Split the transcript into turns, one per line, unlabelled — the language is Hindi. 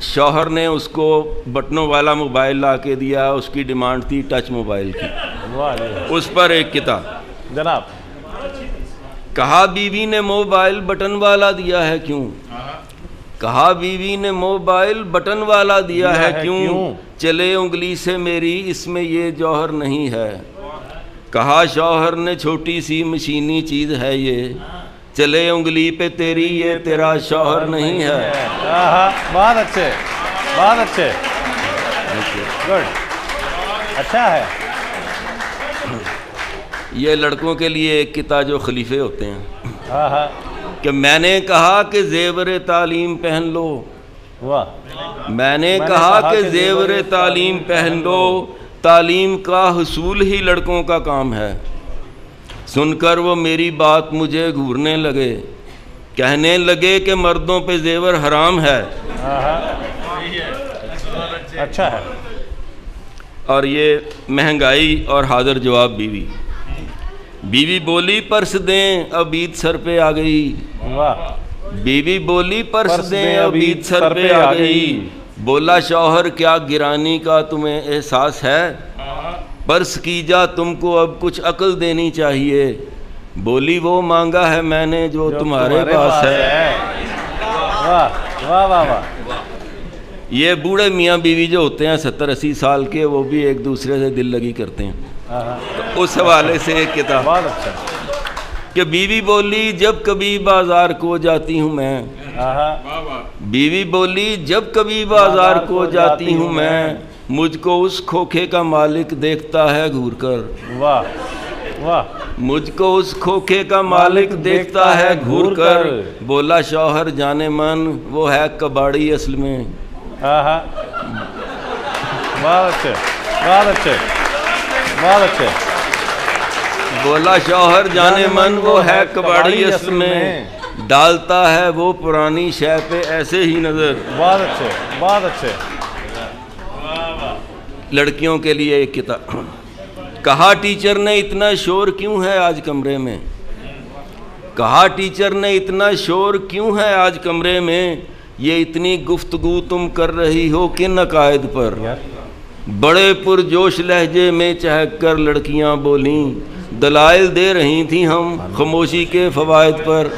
शौहर ने उसको बटनों वाला मोबाइल ला के दिया, उसकी डिमांड थी टच मोबाइल की। उस पर एक किताब
जनाब।
कहा बीवी ने मोबाइल बटन वाला दिया है क्यों? कहा बीवी ने मोबाइल बटन वाला दिया है क्यों? चले उंगली से मेरी इसमें ये जौहर नहीं है। कहा शौहर ने छोटी सी मशीनी चीज़ है ये, चले उंगली पे तेरी ये तेरा शौहर नहीं है।
बहुत अच्छे, बहुत अच्छे, गुड, अच्छा है।
ये लड़कों के लिए एक किता जो खलीफे होते हैं कि मैंने कहा कि जेवर तालीम पहन लो।
वाह।
मैंने कहा कि जेवर तालीम पहन लो, तालीम का हुसूल ही लड़कों का काम है। सुनकर वो मेरी बात मुझे घूरने लगे, कहने लगे कि मर्दों पे जेवर हराम है।
अच्छा है।
और ये महंगाई और हाजिर जवाब बीवी। बीवी बोली पर्स दें अब ईद सर पे आ गई।
वाह।
बीवी बोली पर्स दें अब ईद सर पे आ गई। बोला शौहर क्या गिरानी का तुम्हें एहसास है? पर्स की जा तुमको अब कुछ अक्ल देनी चाहिए। बोली वो मांगा है मैंने जो तुम्हारे पास है।
वाह वाह वाह वाह।
ये बूढ़े मियाँ बीवी जो होते हैं 70-80 साल के, वो भी एक दूसरे से दिल लगी करते हैं। तो उस हवाले से एक किताब
बहुत अच्छा
कि बीवी बोली जब कभी बाजार को जाती हूँ मैं। बीवी बोली जब कभी बाजार को जाती हूँ मैं, मुझको उस खोखे का मालिक देखता है घूर कर।
वाह वाह।
मुझको उस खोखे का मालिक देखता है घूर कर। बोला शौहर जाने मन वो है कबाड़ी असल में।
बहुत अच्छे, बहुत अच्छे, बहुत अच्छे।
बोला शौहर जाने मन वो है कबाड़ी असल में, डालता है वो पुरानी शय पे ऐसे ही नजर।
बहुत अच्छे, बहुत अच्छे।
लड़कियों के लिए एक किताब। कहा टीचर ने इतना शोर क्यों है आज कमरे में? कहा टीचर ने इतना शोर क्यों है आज कमरे में? ये इतनी गुफ्तगू तुम कर रही हो किन अकायद पर? बड़े पुरजोश लहजे में चहक कर लड़कियां बोलीं, दलाइल दे रही थी हम खामोशी के फवायद पर।